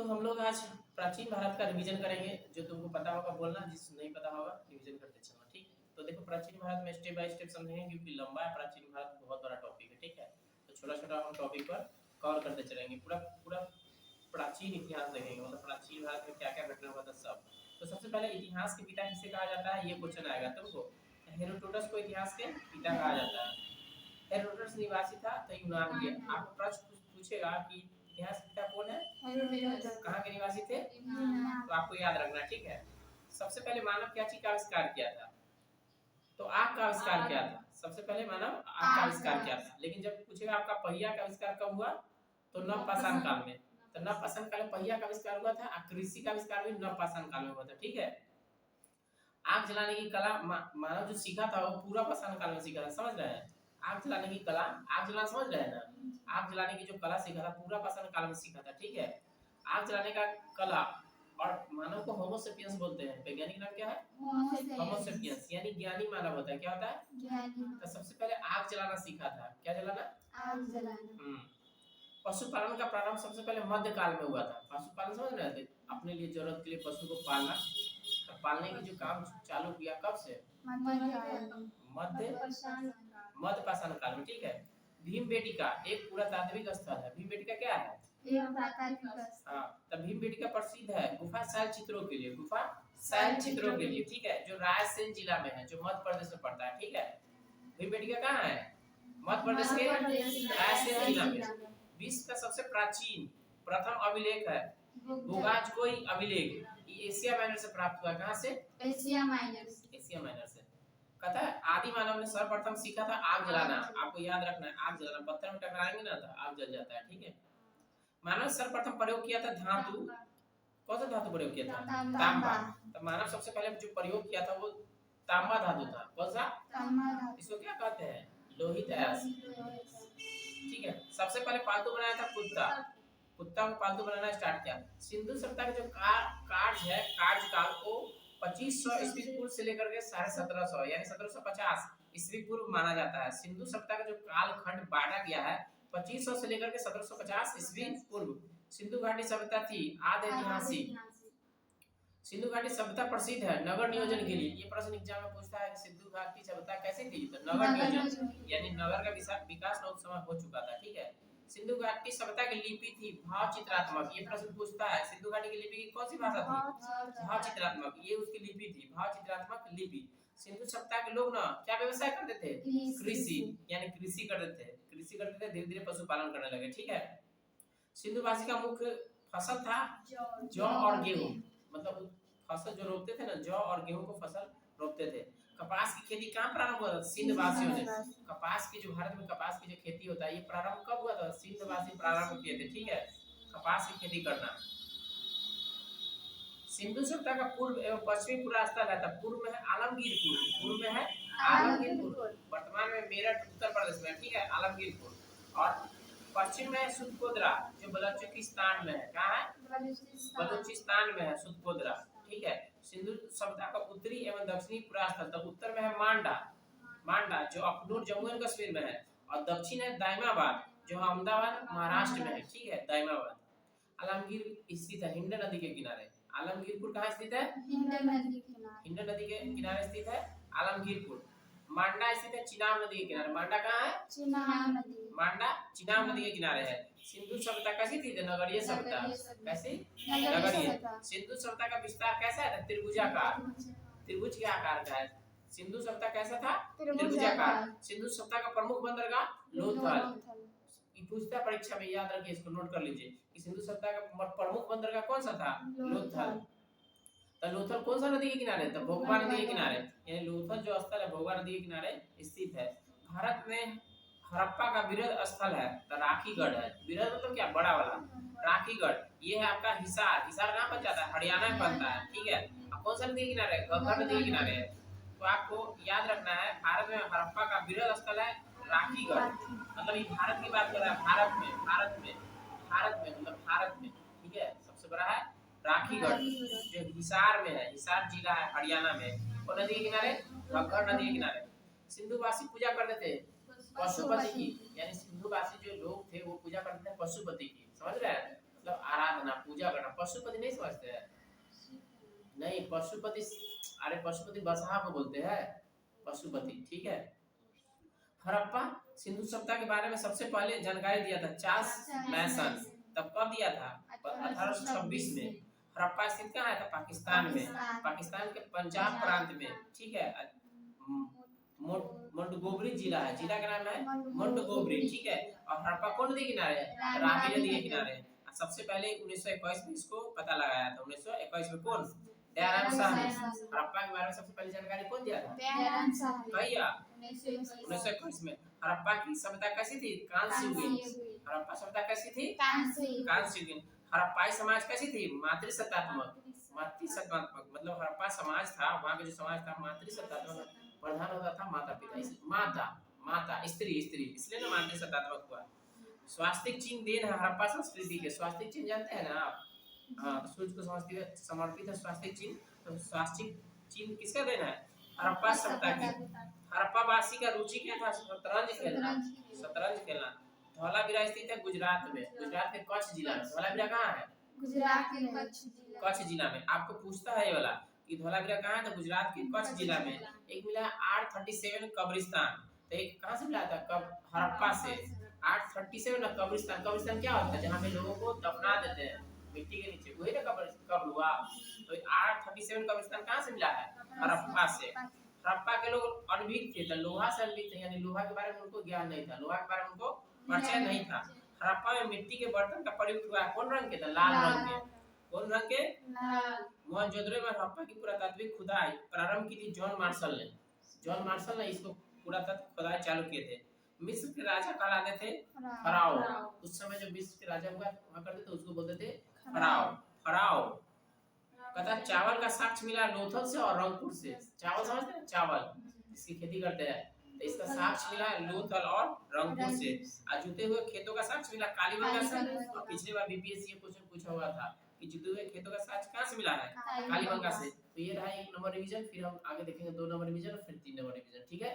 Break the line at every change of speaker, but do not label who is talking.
तो हम लोग आज प्राचीन भारत का रिवीजन करेंगे। जो तुमको पता होगा बोलना, जिस नहीं पता होगा रिवीजन करते चलना, ठीक। तो देखो प्राचीन भारत में स्टेप बाय स्टेप समझेंगे क्योंकि लंबा है। प्राचीन भारत बहुत बड़ा टॉपिक है, ठीक है। तो छोटा छोटा हम टॉपिक पर कवर करते चलेंगे। पूरा पूरा प्राचीन इतिहास देखेंगे, मतलब प्राचीन भारत में क्या क्या घटना हुआ था सब। तो सबसे पहले इतिहास के पिता किसे कहा जाता है, ये क्वेश्चन आएगा तुमको। हेरोडोटस को इतिहास के पिता कहा जाता है। हेरोडोटस निवासी था तो यूनान के। आपको प्रश्न पूछेगा कि इतिहास के पिता कौन है, कहाँ के निवासी थे, तो आपको याद रखना, ठीक है। सबसे पहले मानव क्या चीज का आविष्कार किया था, तो आग का आविष्कार किया था। सबसे पहले मानव आग का आविष्कार किया था। लेकिन जब पूछेगा आपका पहिया का आविष्कार कब हुआ, तो नवपाषाण काल में। तो नवपाषाण काल में पहिया का आविष्कार हुआ था। कृषि का आविष्कार भी नवपाषाण काल में हुआ था, ठीक है। आग जलाने की कला मानव जो सीखा था वो पूरा पाषाण काल में सीखा था, समझ रहे हैं। आग जलाने की कला, आग जलाना समझ रहे हैं ना। आग जलाने की जो कला सीखा था पूरा पाषाण काल में सीखा था, ठीक है। आग जलाने का कला, और मानव को होमो सेपियंस बोलते हैं। वैज्ञानिक नाम क्या है, होमो सेपियंस, यानी ज्ञानी मानव होता है। क्या होता है, ज्ञानी। तो सबसे पहले आग जलाना सीखा था। क्या जलाना, आग जलाना। पशुपालन का प्रारंभ सबसे पहले मध्य काल में हुआ था। पशुपालन समझ रहे थे, अपने लिए जरूरत के लिए पशु को पालना। तो पालने की जो काम चालू किया कब से, मध्य पाषाण काल में, ठीक है। भीमबेटका एक पुरातात्विक स्थल है। भीमबेटका क्या है, हाँ। तो भीमबेटका प्रसिद्ध है गुफा शैल चित्रों के लिए, गुफा शैल चित्रों के लिए, ठीक है। जो रायसेन जिला में है, जो मध्य प्रदेश में पड़ता है, ठीक है। भीमबेटका कहाँ है, मध्य प्रदेश के रायसेन जिला में। विश्व का सबसे प्राचीन प्रथम अभिलेख है बोगाजकोई अभिलेख। ये एशिया माइनर से प्राप्त हुआ। कहाँ से, एशिया माइनर से। एशिया माइनर से कहता है आदि मानव ने सर्वप्रथम सीखा था आग जलाना। आपको याद रखना है, आग जलाना, पत्थर में टकराएंगे ना तो आग जल जाता है, ठीक है। मानव सर्वप्रथम प्रयोग किया था धातु, कौन सा धातु प्रयोग किया था, तांबा। तो मानव सबसे पहले जो प्रयोग किया था वो तांबा धातु था। कौन सा, तांबा। इसको क्या कहते हैं, लोहित अयस्क, ठीक है। सबसे पहले पालतू बनाया था कुत्ता। कुत्ता को पालतू बनाना स्टार्ट किया। सिंधु सभ्यता का जो कार्य है, कार्यकाल को 2500 ईस्वी पूर्व से लेकर के 1750 यानी 1750 ईस्वी पूर्व माना जाता है। सिंधु सभ्यता का जो कालखंड बांटा गया है 2500 से लेकर के 1750 ईस्वी पूर्व। सिंधु घाटी सभ्यता थी आदि ऐतिहासिक। सिंधु घाटी सभ्यता प्रसिद्ध है नगर नियोजन के लिए। ये प्रश्न एग्जाम में पूछता है कि सिंधु घाटी सभ्यता कैसी थी, तो नगर नियोजन, यानी नगर का विकास बहुत समय हो चुका था, ठीक है। सिंधु घाटी सभ्यता की लिपि थी भाव चित्रात्मक। ये प्रश्न पूछता है सिंधु घाटी की लिपि की कौन सी भाषा थी, भाव चित्रात्मक। ये उसकी लिपि थी, भाव चित्रात्मक लिपि। सिंधु सभ्यता के लोग ना क्या व्यवसाय करते थे, कृषि, यानी कृषि करते थे, कृषि करते थे। धीरे धीरे पशुपालन करने लगे, ठीक है। सिंधुवासी का मुख्य फसल था जौ और गेहूं, मतलब फसल जो रोपते थे ना, जौ और गेहूं को फसल रोपते थे। कपास की खेती कहाँ प्रारंभ हुआ था, सिंध वासियों ने। कपास की जो भारत में कपास की जो खेती होता है ये प्रारंभ कब हुआ था, सिंध वासी प्रारंभ किए थे, ठीक है, कपास की खेती करना। सिंधु सभ्यता का पूर्व एवं पश्चिमी पूरा स्थल है। पूर्व में है आलमगीरपुर, पूर्व में है आलमगीरपुर, वर्तमान में मेरठ उत्तर प्रदेश में, ठीक है, आलमगीरपुर। और पश्चिम में सुदकोदरा जो बलूचिस्तान में है। कहाँ है, बलूचिस्तान में है सुदकोदरा, ठीक है। सिंधु सभ्यता का उत्तरी एवं दक्षिणी पूरा स्थल, तो उत्तर में है मांडा, मांडा जो अखनूर जम्मू एंड कश्मीर में है। और दक्षिण है दाइमाबाद जो अहमदाबाद महाराष्ट्र में है, ठीक है, दाइमाबाद। आलमगीर स्थित है हिंड नदी के किनारे। आलमगीरपुर कहाँ स्थित है, हिंड नदी के किनारे स्थित है आलमगीरपुर। मांडा स्थित है चिनाब नदी के किनारे। मांडा कहाँ है, चिनाब नदी, मांडा चिनाब नदी के किनारे है। सिंधु सभ्यता कैसी थी, नगरीय सभ्यता, कैसी, नगरीय। सिंधु सभ्यता का विस्तार कैसा है, त्रिभुजाकार, त्रिभुज के आकार का है। सिंधु सभ्यता कैसा था, त्रिभुजाकार। सिंधु सभ्यता का प्रमुख बंदरगाह लोथल। पूछता है परीक्षा में, याद रखिए, इसको नोट कर लीजिए कि सिंधु सभ्यता का प्रमुख बंदरगाह कौन सा था, लोथल। तो लोथल कौन सा नदी के किनारे, तो भोगवा नदी के किनारे, यानी लोथल जो स्थल है भोगवा नदी के किनारे स्थित है। भारत में हड़प्पा का वृहद स्थल है तो राखीगढ़ है। वृहद मतलब क्या, बड़ा वाला, राखीगढ़। ये है आपका हिसार। हिसार कहाँ पर जाता है, हरियाणा में बनता है, ठीक है। कौन सा नदी के किनारे, घग्गर नदी के किनारे है। तो आपको याद रखना है भारत में हड़प्पा का वृहद स्थल है राखीगढ़। मतलब ये भारत की बात कर रहा है, भारत में, भारत में, भारत में, मतलब भारत में, ठीक है। सबसे बड़ा है राखीगढ़ जो हिसार में है, हिसार जिला है हरियाणा में। और नदी के किनारे, घग्गर नदी के किनारे। सिंधुवासी पूजा करते थे पशुपति की, यानी सिंधुवासी जो लोग थे वो पूजा करते थे पशुपति की, समझ रहे हैं। मतलब आराधना, पूजा करना। पशुपति नहीं समझते हैं? नहीं, पशुपति, अरे पशुपति बसहा को बोलते हैं पशुपति, ठीक है। हड़प्पा सिंधु सभ्यता के बारे में सबसे पहले जानकारी दिया था चार्ल्स मैसन। तब कब दिया था? 1826 में। हड़प्पा स्थित कहाँ है? पाकिस्तान में, पाकिस्तान के पंजाब प्रांत में, ठीक है। मोंटगोमरी जिला है, जिला का नाम है मोंटगोमरी, ठीक है। और हड़प्पा कौन नदी किनारे? रावी नदी के किनारे। सबसे पहले 1921 में इसको पता लगाया था। 1921 में कौन? दयाराम शाह ने हड़प्पा के बारे में सबसे पहले जानकारी कौन दिया था?
दयाराम शाह
भैया 1921 में। हड़प्पा की सभ्यता कैसी थी? कांस्य युगीन। हड़प्पा सभ्यता कैसी थी? कांस्य युगीन। हड़प्पाई समाज कैसी थी? मातृसत्तात्मक, मातृसत्तात्मक मतलब हड़प्पा समाज था, वहाँ का जो समाज था मातृसत्तात्मक, प्रधान होता था माता पिता, माता माता स्त्री स्त्री, इसलिए ना मातृसत्तात्मक हुआ। स्वास्तिक चिन्ह देन है हड़प्पा संस्कृति के। स्वास्तिक चिन्ह जानते हैं ना आप? हाँ, तो सूर्य को समर्पित है स्वास्तिक चिन्ह। तो स्वास्तिक चिन्ह किसका देन है? हड़प्पा सभ्यता की। हड़प्पा वासी का रुचि क्या था? शतरंज खेलना, शतरंज खेलना। धौलावीरा स्थित है गुजरात में, गुजरात के कच्छ जिला में। धौलावीरा कहाँ है?
गुजरात के
कच्छ जिला में। आपको पूछता है ये वाला कि धौलावीरा कहाँ है? तो गुजरात के कच्छ जिला में। एक मिला 837 कब्रिस्तान। तो एक कहाँ से मिला था? कब? हड़प्पा से। 837 कब्रिस्तान। कब्रिस्तान क्या होता है? जहाँ पे लोगों को दफना देते हैं मिट्टी के नीचे, वही ना कब्र हुआ। तो 837 कब्रिस्तान कहाँ से मिला है? हड़प्पा से। हड़प्पा के लोग अनभिज्ञ थे, लोहा से अनभिज्ञ थे, यानी लोहा के बारे में उनको ज्ञान नहीं था, लोहा के बारे में उनको परिचय नहीं था। हड़प्पा में मिट्टी के बर्तन का प्रयोग हुआ। कौन रंग के था? लाल रंग के। कौन रंग के? मोहनजोदड़ो में हड़प्पा की पुरातात्विक खुदाई प्रारंभ की थी जॉन मार्शल ने। जॉन मार्शल ने इसको पुरातात्विक खुदाई चालू किए थे। मिस्र के राजा कहलाते थे फराओ। उस समय जो मिस्र के राजा हुआ करते थे उसको बोलते थे फराओ। फराओ कहता चावल का साक्ष्य मिला लोथल से और रंगपुर से। चावल समझते हैं? चावल इसकी खेती करते हैं, तो इसका साक्ष्य मिला लोथल और रंगपुर से। जुते हुए खेतों का साक्ष्य मिला कालीबंगा से। और पिछली बार बीपीएससी क्वेश्चन पूछा हुआ था कि जुते हुए खेतों का साक्ष्य कहाँ से मिला है? कालीबंगा से। तो ये रहा 1 नंबर रिवीजन। फिर हम आगे देखेंगे 2 नंबर रिवीजन और फिर 3 नंबर रिवीजन, ठीक है।